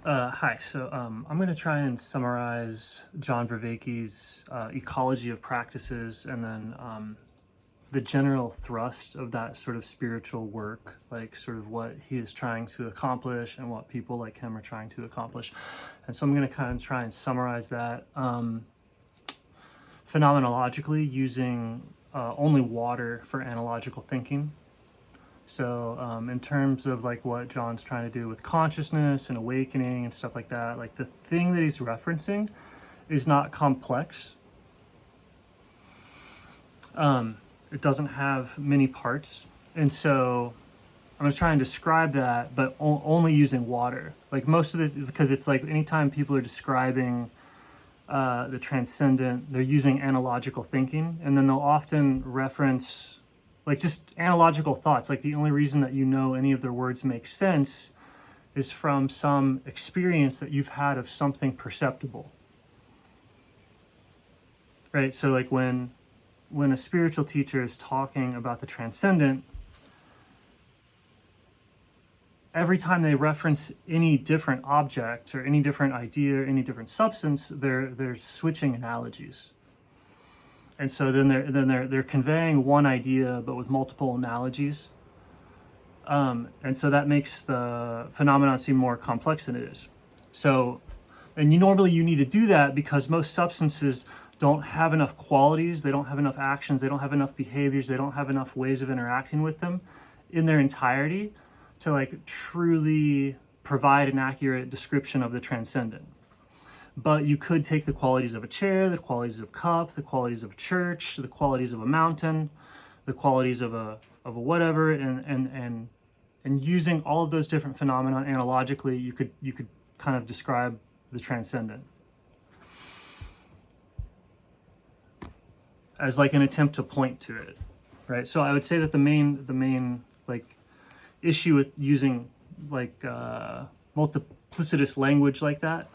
Hi, I'm going to try and summarize John Vervaeke's ecology of practices and then the general thrust of that sort of spiritual work, like sort of what he is trying to accomplish and what people like him are trying to accomplish. And so I'm going to kind of try and summarize that phenomenologically using only water for analogical thinking. So in terms of like what John's trying to do with consciousness and awakening and stuff like that, like the thing that he's referencing is not complex. It doesn't have many parts. And so I'm just trying to describe that, but only using water. Like most of this, because it's like anytime people are describing the transcendent, they're using analogical thinking, and then they'll often reference like just analogical thoughts. Like the only reason that you know any of their words make sense is from some experience that you've had of something perceptible, right? So like when a spiritual teacher is talking about the transcendent, every time they reference any different object or any different idea or any different substance, they're switching analogies. And so then they're conveying one idea but with multiple analogies. And so that makes the phenomenon seem more complex than it is. So, and normally you need to do that because most substances don't have enough qualities, they don't have enough actions, they don't have enough behaviors, they don't have enough ways of interacting with them in their entirety to like truly provide an accurate description of the transcendent. But you could take the qualities of a chair, the qualities of a cup, the qualities of a church, the qualities of a mountain, the qualities of a whatever, and using all of those different phenomena analogically, you could kind of describe the transcendent as like an attempt to point to it, right? So I would say that the main like issue with using like multiplicitous language like that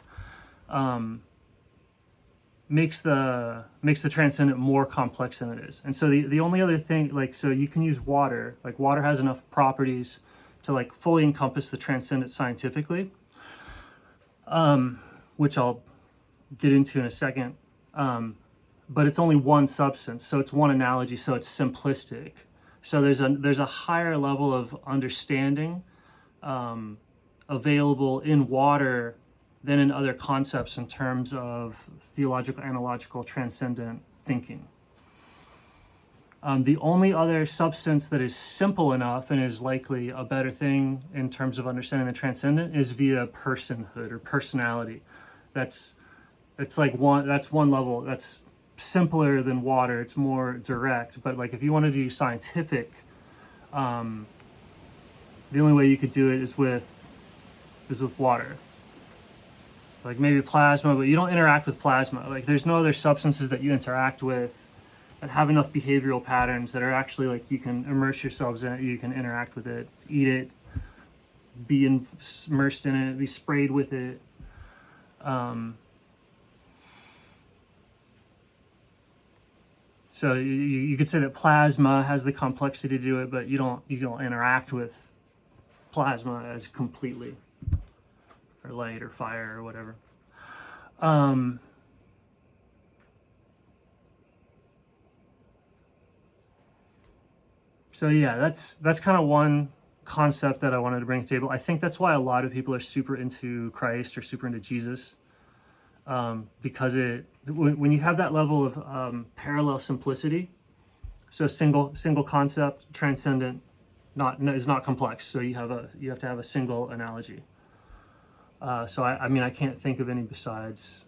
makes the transcendent more complex than it is. And so the only other thing, like, so you can use water, like water has enough properties to like fully encompass the transcendent scientifically, which I'll get into in a second. But it's only one substance, so it's one analogy, so it's simplistic. So there's a higher level of understanding available in water than in other concepts in terms of theological, analogical, transcendent thinking. The only other substance that is simple enough and is likely a better thing in terms of understanding the transcendent is via personhood or personality. That's one level. That's simpler than water. It's more direct. But like if you want to do scientific, the only way you could do it is with water. Like maybe plasma, but you don't interact with plasma. Like there's no other substances that you interact with that have enough behavioral patterns that are actually like you can immerse yourselves in it, you can interact with it, eat it, be immersed in it, be sprayed with it. So you could say that plasma has the complexity to do it, but you don't interact with plasma as completely, or light or fire or whatever. So yeah, that's kind of one concept that I wanted to bring to the table. I think that's why a lot of people are super into Christ or super into Jesus, because when you have that level of parallel simplicity, so single concept, transcendent, is not complex. So you have to have a single analogy. So I mean I can't think of any besides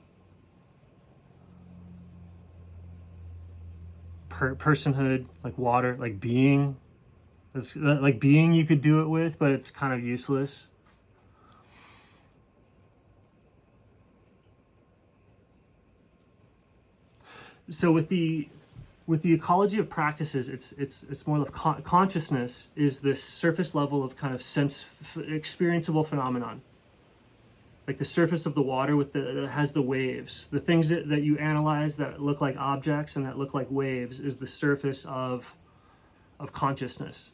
personhood, like water, like being. It's like being you could do it with, but it's kind of useless. So with the ecology of practices, it's more of consciousness is this surface level of kind of experienceable phenomenon. Like the surface of the water that has the waves. The things that you analyze that look like objects and that look like waves is the surface of consciousness.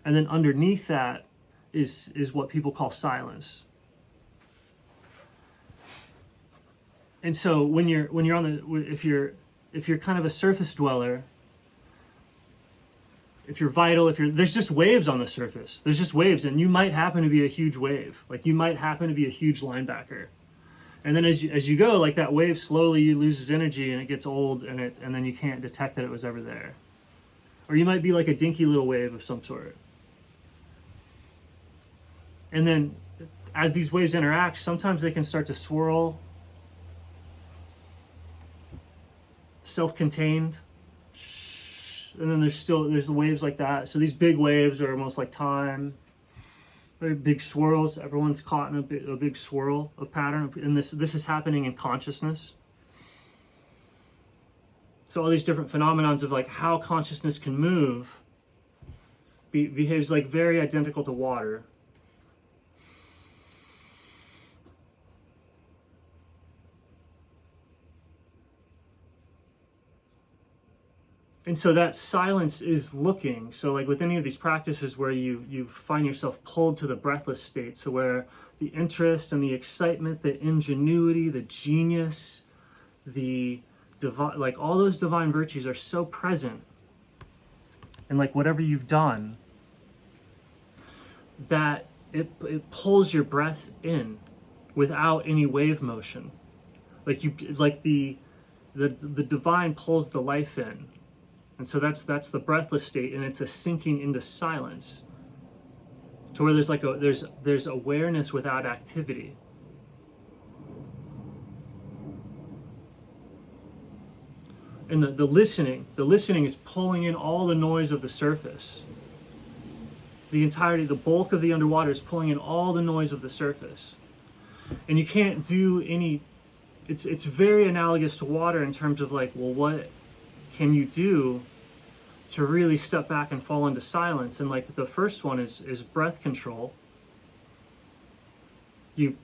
And then underneath that is what people call silence. And so when you're on the, if you're kind of a surface dweller, if you're vital, if you're, there's just waves on the surface. There's just waves, and you might happen to be a huge wave. Like you might happen to be a huge linebacker. And then as you go, like that wave slowly loses energy and it gets old, and then you can't detect that it was ever there. Or you might be like a dinky little wave of some sort. And then as these waves interact, sometimes they can start to swirl, self-contained, and then there's the waves like that. So these big waves are almost like time, very big swirls. Everyone's caught in a big swirl of pattern, and this is happening in consciousness. So all these different phenomenons of like how consciousness can move behaves like very identical to water. And so that silence is looking. So like with any of these practices where you find yourself pulled to the breathless state, so where the interest and the excitement, the ingenuity, the genius, the divine, like all those divine virtues are so present in like whatever you've done, that it pulls your breath in without any wave motion. Like the divine pulls the life in. And so that's the breathless state, and it's a sinking into silence, to where there's like there's awareness without activity. And the listening is pulling in all the noise of the surface. The entirety, the bulk of the underwater is pulling in all the noise of the surface. And you can't do any, it's very analogous to water in terms of like, well, what can you do to really step back and fall into silence? And like the first one is breath control. You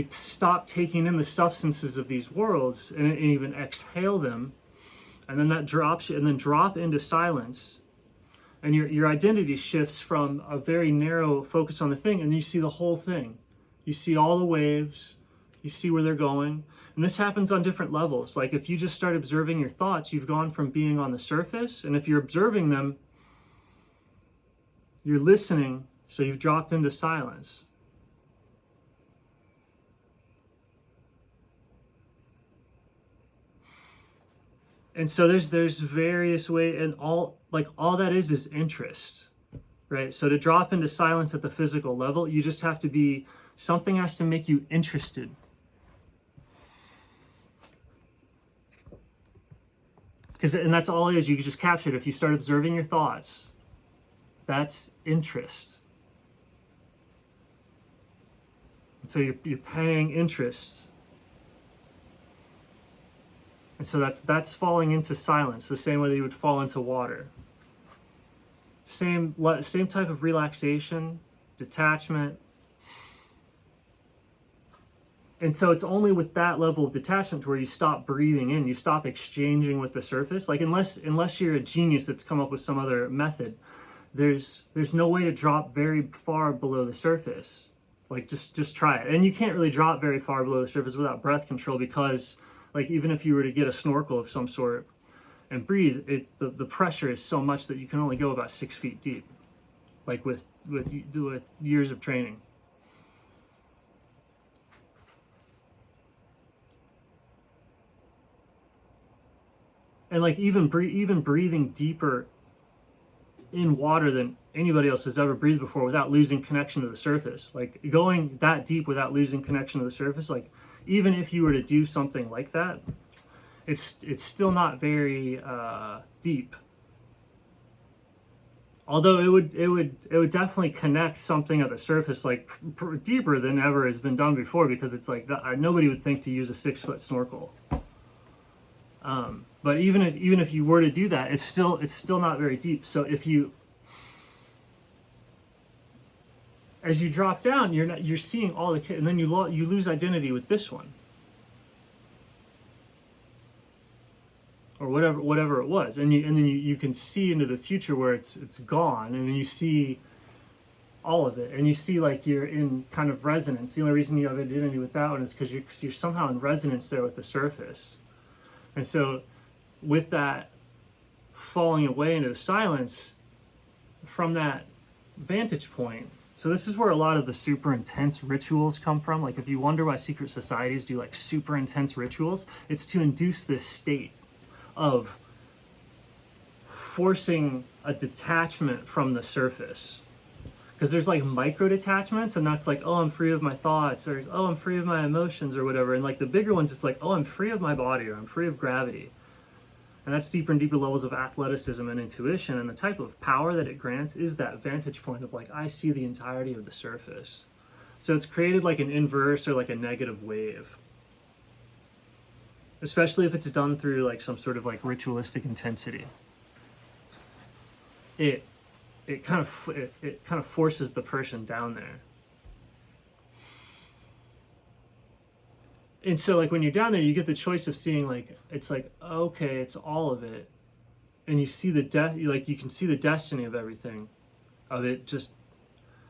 stop taking in the substances of these worlds and even exhale them, and then that drops you, and then drop into silence, and your identity shifts from a very narrow focus on the thing, and you see the whole thing. You see all the waves, you see where they're going. And this happens on different levels. Like if you just start observing your thoughts, you've gone from being on the surface, and if you're observing them, you're listening, so you've dropped into silence. And so there's various ways, and all that is interest, right? So to drop into silence at the physical level, you just have to be, something has to make you interested. And that's all it is. You just capture it. If you start observing your thoughts, that's interest. So you're paying interest. And so that's falling into silence, the same way that you would fall into water. Same type of relaxation, detachment. And so it's only with that level of detachment where you stop breathing in, you stop exchanging with the surface. Like unless you're a genius that's come up with some other method, there's no way to drop very far below the surface. Like just try it. And you can't really drop very far below the surface without breath control, because like even if you were to get a snorkel of some sort and breathe, the pressure is so much that you can only go about 6 feet deep, like with years of training. And like even breathing deeper in water than anybody else has ever breathed before without losing connection to the surface, like going that deep without losing connection to the surface, like even if you were to do something like that, it's still not very deep. Although it would definitely connect something at the surface like deeper than ever has been done before, because it's like nobody would think to use a 6-foot snorkel. But even if you were to do that, it's still not very deep. So as you drop down, you're seeing all the, and then you lose identity with this one, or whatever it was, and then you can see into the future where it's gone, and then you see all of it, and you see like you're in kind of resonance. The only reason you have identity with that one is because you're somehow in resonance there with the surface. And so with that falling away into the silence from that vantage point, so this is where a lot of the super intense rituals come from. Like if you wonder why secret societies do like super intense rituals, it's to induce this state of forcing a detachment from the surface. Because there's like micro detachments, and that's like, oh, I'm free of my thoughts, or oh, I'm free of my emotions, or whatever. And like the bigger ones, it's like, oh, I'm free of my body, or I'm free of gravity. And that's deeper and deeper levels of athleticism and intuition. And the type of power that it grants is that vantage point of like, I see the entirety of the surface. So it's created like an inverse or like a negative wave. Especially if it's done through like some sort of like ritualistic intensity. It kind of forces the person down there. And so like when you're down there, you get the choice of seeing like, it's like, okay, it's all of it. And you see you can see the destiny of everything, of it just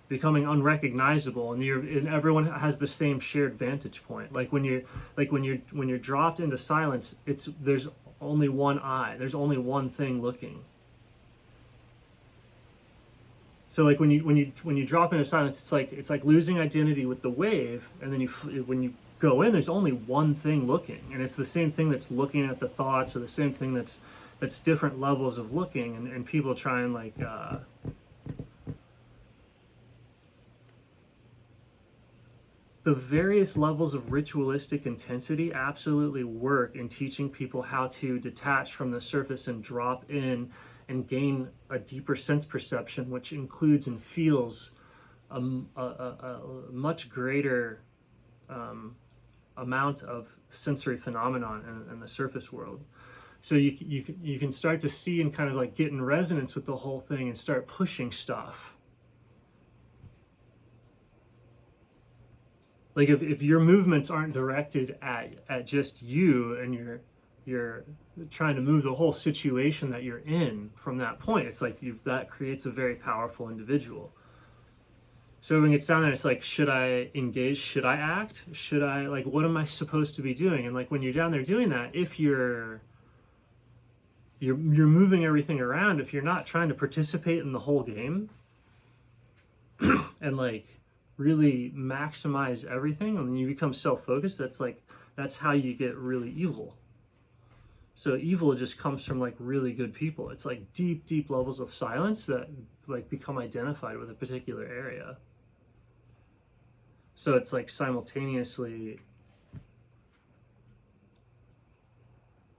becoming unrecognizable, and everyone has the same shared vantage point. Like when you're dropped into silence, there's only one eye, there's only one thing looking. So like when you drop into silence, it's like losing identity with the wave, and then when you go in, there's only one thing looking, and it's the same thing that's looking at the thoughts, or the same thing that's different levels of looking, and people try and like the various levels of ritualistic intensity absolutely work in teaching people how to detach from the surface and drop in and gain a deeper sense perception, which includes and feels a much greater amount of sensory phenomenon in the surface world. So you can start to see and kind of like get in resonance with the whole thing and start pushing stuff. Like if your movements aren't directed at just you, and you're trying to move the whole situation that you're in from that point, it's like that creates a very powerful individual. So when it's down there, it's like, should I engage? Should I act? Should I, like, what am I supposed to be doing? And like when you're down there doing that, if you're moving everything around, if you're not trying to participate in the whole game and like really maximize everything, and you become self-focused, that's how you get really evil. So evil just comes from like really good people. It's like deep levels of silence that like become identified with a particular area. So it's like simultaneously,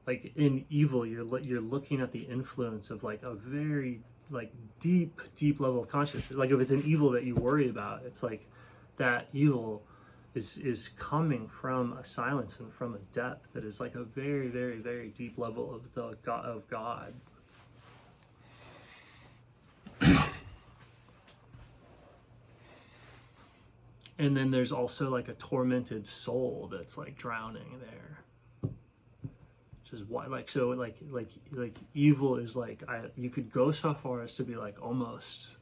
like in evil, you're looking at the influence of like a very like deep level of consciousness. Like if it's an evil that you worry about, it's like that evil is coming from a silence and from a depth that is like a very deep level of God. And then there's also like a tormented soul that's like drowning there. Which is why, like, so like evil is like, you could go so far as to be like almost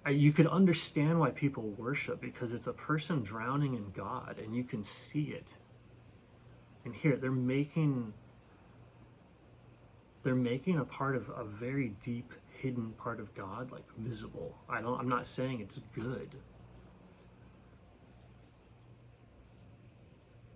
you could understand why people worship, because it's a person drowning in God, and you can see it. And here they're making a part of a very deep hidden part of God like visible. I'm not saying it's good,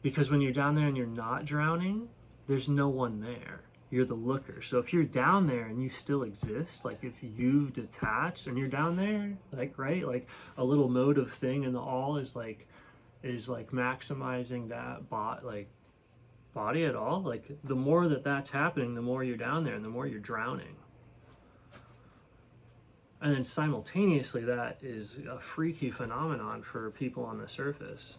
because when you're down there and you're not drowning, there's no one there. You're the looker. So if you're down there and you still exist, like if you've detached and you're down there, like, right, like a little motive thing in the all is like maximizing that body at all, like the more that's happening, the more you're down there and the more you're drowning. And then simultaneously, that is a freaky phenomenon for people on the surface.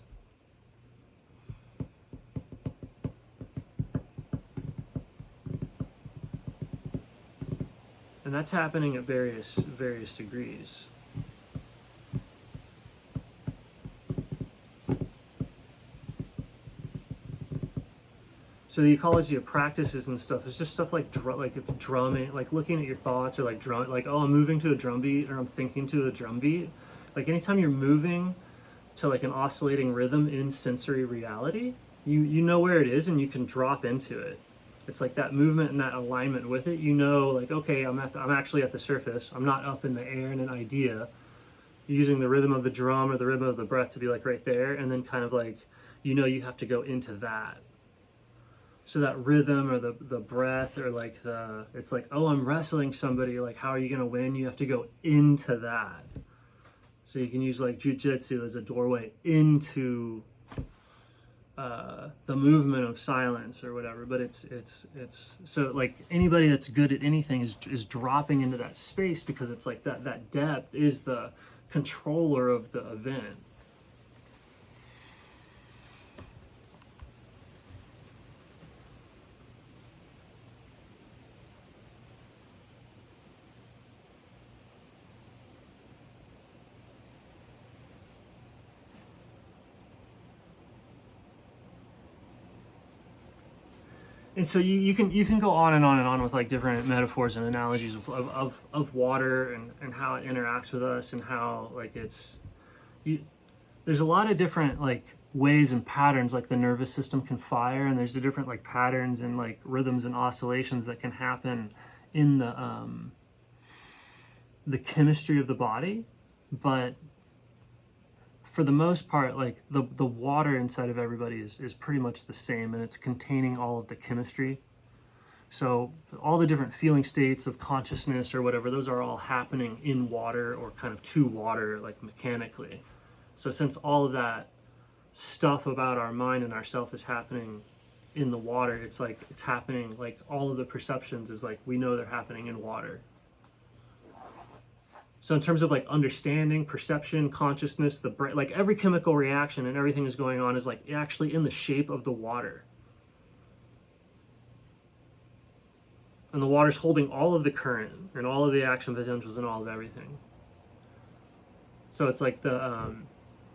And that's happening at various degrees. So the ecology of practices and stuff is just stuff like like if drumming, like looking at your thoughts, or like drum, like, oh, I'm moving to a drum beat, or I'm thinking to a drum beat. Like anytime you're moving to like an oscillating rhythm in sensory reality, you know where it is and you can drop into it. It's like that movement and that alignment with it. You know, like, okay, I'm actually at the surface. I'm not up in the air in an idea. Using the rhythm of the drum or the rhythm of the breath to be like right there, and then kind of like, you know, you have to go into that. So that rhythm or the breath, or like it's like, oh, I'm wrestling somebody, like how are you gonna win? You have to go into that. So you can use like jujitsu as a doorway into the movement of silence or whatever. But it's so like anybody that's good at anything is dropping into that space, because it's like that depth is the controller of the event. And so you can go on and on and on with like different metaphors and analogies of water, and how it interacts with us, and how like there's a lot of different like ways and patterns like the nervous system can fire, and there's the different like patterns and like rhythms and oscillations that can happen in the chemistry of the body. But for the most part, like the water inside of everybody is pretty much the same, and it's containing all of the chemistry. So all the different feeling states of consciousness or whatever, those are all happening in water, or kind of to water, like mechanically. So since all of that stuff about our mind and ourself is happening in the water, it's like it's happening, like all of the perceptions is like we know they're happening in water. So in terms of like understanding, perception, consciousness, the brain, like every chemical reaction and everything is going on is like actually in the shape of the water. And the water's holding all of the current and all of the action potentials and all of everything. So it's like the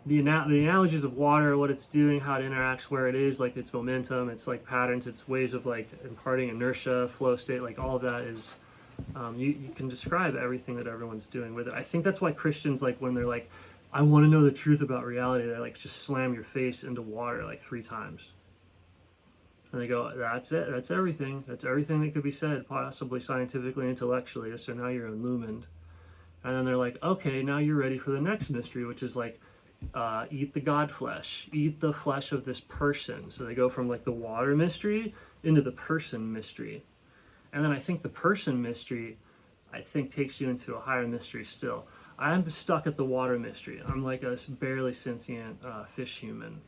analogies of water, what it's doing, how it interacts, where it is, like its momentum, it's like patterns, its ways of like imparting inertia, flow state, like all of that is, you can describe everything that everyone's doing with it. I think that's why Christians, like when they're like, I want to know the truth about reality, they like just slam your face into water like 3 times. And they go, that's it, that's everything that could be said, possibly scientifically, intellectually, so now you're illumined. And then they're like, okay, now you're ready for the next mystery, which is like, eat the God flesh, eat the flesh of this person. So they go from like the water mystery into the person mystery. And then I think the person mystery, I think, takes you into a higher mystery still. I'm stuck at the water mystery. I'm like a barely sentient fish human.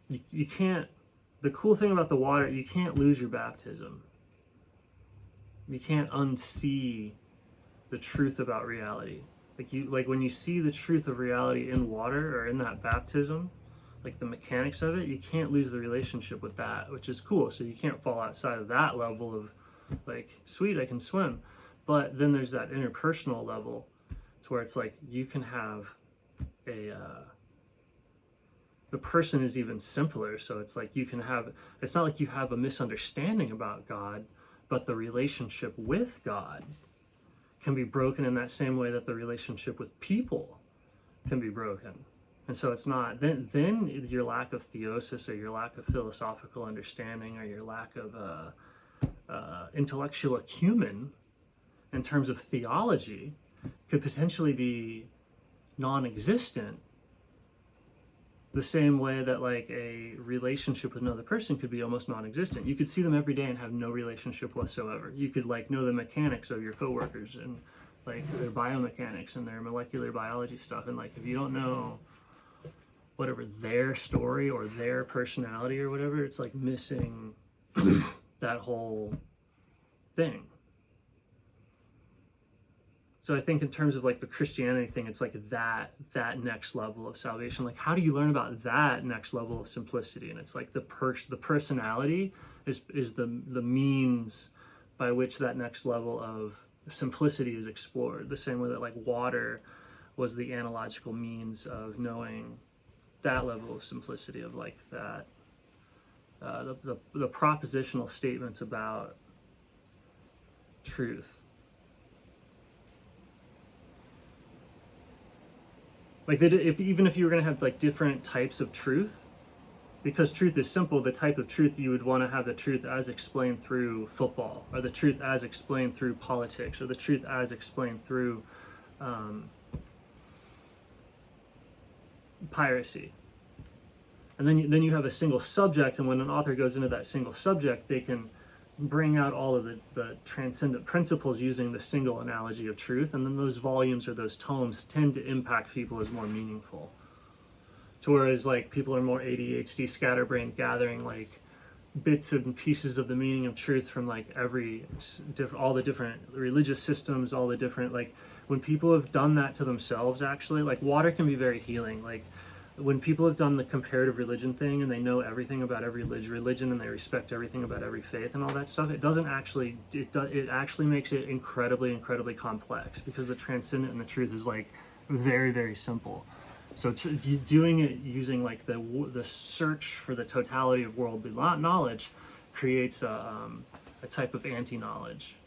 You can't, the cool thing about the water, you can't lose your baptism. You can't unsee the truth about reality. Like when you see the truth of reality in water or in that baptism, like the mechanics of it, you can't lose the relationship with that, which is cool. So you can't fall outside of that level of like, sweet, I can swim. But then there's that interpersonal level to where it's like you can have the person is even simpler. So it's like you can have, it's not like you have a misunderstanding about God, but the relationship with God can be broken in that same way that the relationship with people can be broken. And so it's not, then your lack of theosis, or your lack of philosophical understanding, or your lack of intellectual acumen in terms of theology could potentially be non-existent, the same way that like a relationship with another person could be almost non-existent. You could see them every day and have no relationship whatsoever. You could like know the mechanics of your coworkers and like their biomechanics and their molecular biology stuff, and like if you don't know whatever their story or their personality or whatever, it's like missing that whole thing. So I think in terms of like the Christianity thing, it's like that next level of salvation. Like how do you learn about that next level of simplicity? And it's like the personality is the means by which that next level of simplicity is explored. The same way that like water was the analogical means of knowing that level of simplicity of like that. The propositional statements about truth. Like even if you were going to have like different types of truth, because truth is simple, the type of truth you would want to have the truth as explained through football, or the truth as explained through politics, or the truth as explained through piracy. And then you have a single subject, and when an author goes into that single subject, they can bring out all of the transcendent principles using the single analogy of truth, and then those volumes or those tomes tend to impact people as more meaningful. To whereas like people are more ADHD scatterbrained, gathering like bits and pieces of the meaning of truth from like all the different religious systems, all the different, like when people have done that to themselves, actually, like water can be very healing. Like when people have done the comparative religion thing and they know everything about every religion and they respect everything about every faith and all that stuff, it doesn't actually, it actually makes it incredibly complex, because the transcendent and the truth is like very, very simple. So doing it using like the search for the totality of worldly knowledge creates a type of anti-knowledge.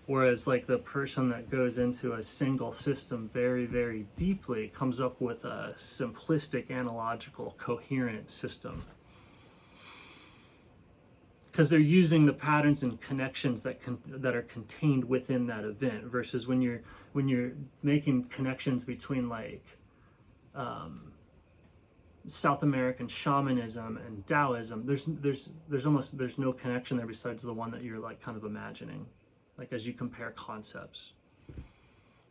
Whereas like the person that goes into a single system very, very deeply comes up with a simplistic, analogical, coherent system. Because they're using the patterns and connections that are contained within that event, versus when you're making connections between like South American shamanism and Taoism, there's no connection there besides the one that you're like kind of imagining, like as you compare concepts.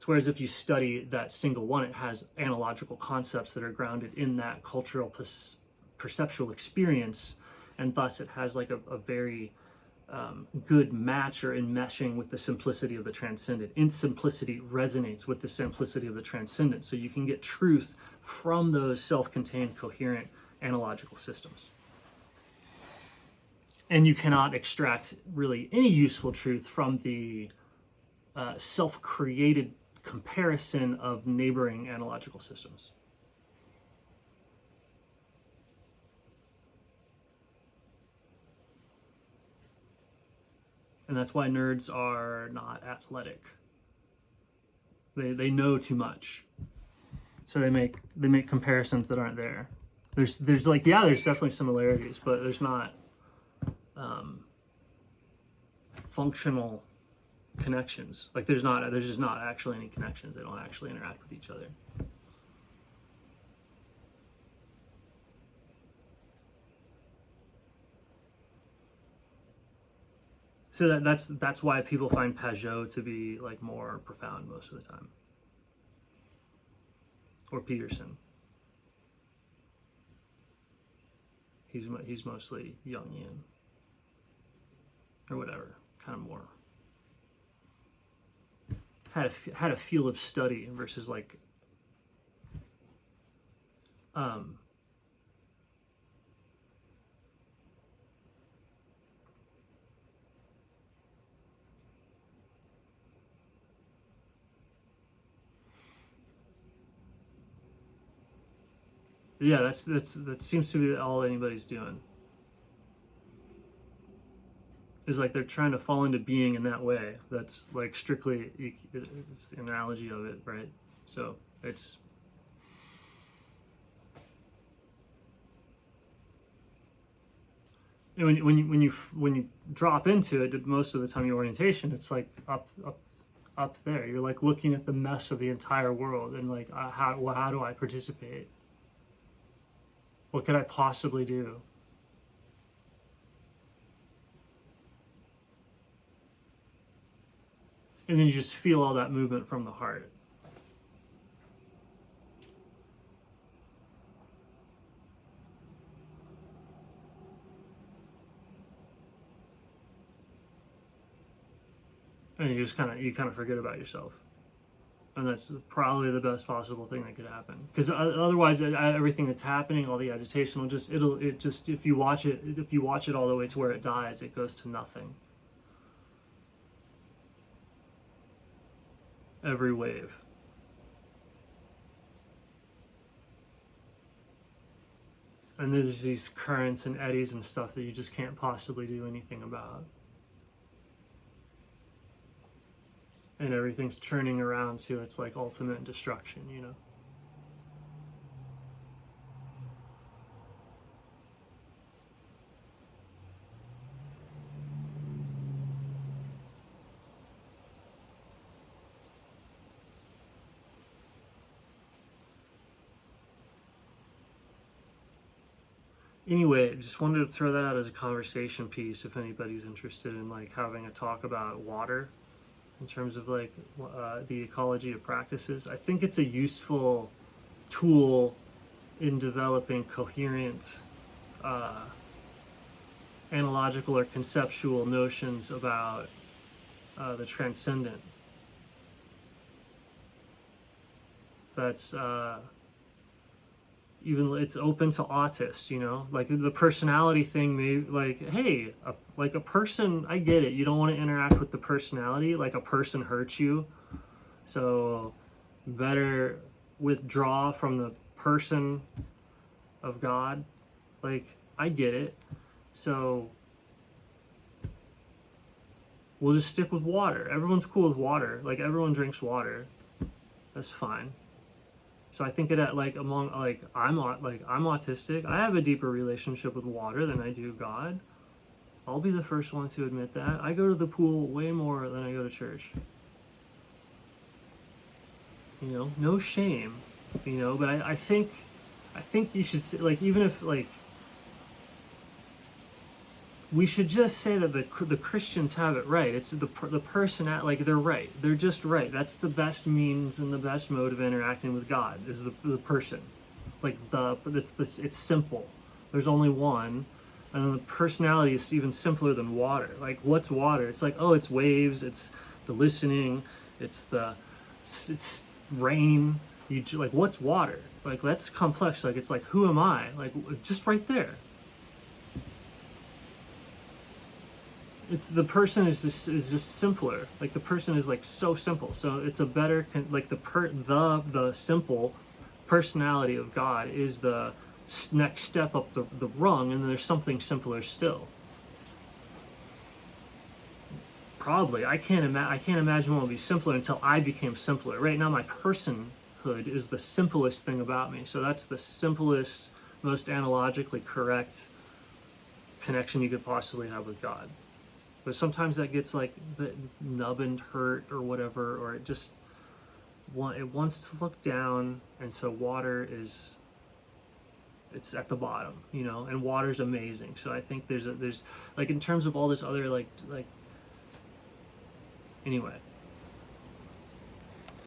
Whereas if you study that single one, it has analogical concepts that are grounded in that cultural perceptual experience, and thus it has like a very good match or enmeshing with the simplicity of the transcendent. In simplicity resonates with the simplicity of the transcendent, so you can get truth from those self-contained, coherent, analogical systems. And you cannot extract really any useful truth from the self-created comparison of neighboring analogical systems. And that's why nerds are not athletic. They know too much, so they make comparisons that aren't there. There's like, yeah, there's definitely similarities, but there's not functional connections. Like there's just not actually any connections. They don't actually interact with each other. So that's why people find Pajot to be like more profound most of the time, or Peterson. He's mostly Jungian or whatever, kind of more had a feel of study versus like yeah, that seems to be all anybody's doing. Is like they're trying to fall into being in that way. That's like strictly, it's the analogy of it, right? So it's when you drop into it, most of the time your orientation, it's like up there. You're like looking at the mess of the entire world and like how do I participate? What could I possibly do? And then you just feel all that movement from the heart. And you kind of forget about yourself. And that's probably the best possible thing that could happen. Because otherwise, everything that's happening, all the agitation, if you watch it all the way to where it dies, it goes to nothing. every wave. And there's these currents and eddies and stuff that you just can't possibly do anything about. And everything's churning around to its like ultimate destruction, you know. Anyway, just wanted to throw that out as a conversation piece if anybody's interested in like having a talk about water in terms of like the ecology of practices. I think it's a useful tool in developing coherent analogical or conceptual notions about the transcendent. That's even it's open to autists, you know, like the personality thing. Maybe like, hey, like a person, I get it. You don't want to interact with the personality, like a person hurts you, so better withdraw from the person of God. Like, I get it. So we'll just stick with water. Everyone's cool with water. Like everyone drinks water. That's fine. So I think it like among like I'm autistic. I have a deeper relationship with water than I do God. I'll be the first one to admit that. I go to the pool way more than I go to church. You know, no shame. You know, but I think you should say, like, even if like we should just say that the Christians have it right. It's the person at like they're right. They're just right. That's the best means and the best mode of interacting with God is the person. Like it's simple. There's only one, and then the personality is even simpler than water. Like what's water? It's like, oh, it's waves. It's the listening. It's rain. You like what's water? Like that's complex. Like it's like who am I? Like just right there. It's the person is just simpler. Like the person is like so simple. So it's a better like the simple personality of God is the next step up the rung, and then there's something simpler still. Probably I can't imagine what would be simpler until I became simpler. Right now my personhood is the simplest thing about me. So that's the simplest, most analogically correct connection you could possibly have with God. But sometimes that gets like the nub and hurt or whatever, or it wants to look down, and so water is it's at the bottom, you know, and water's amazing. So I think there's like in terms of all this other like anyway.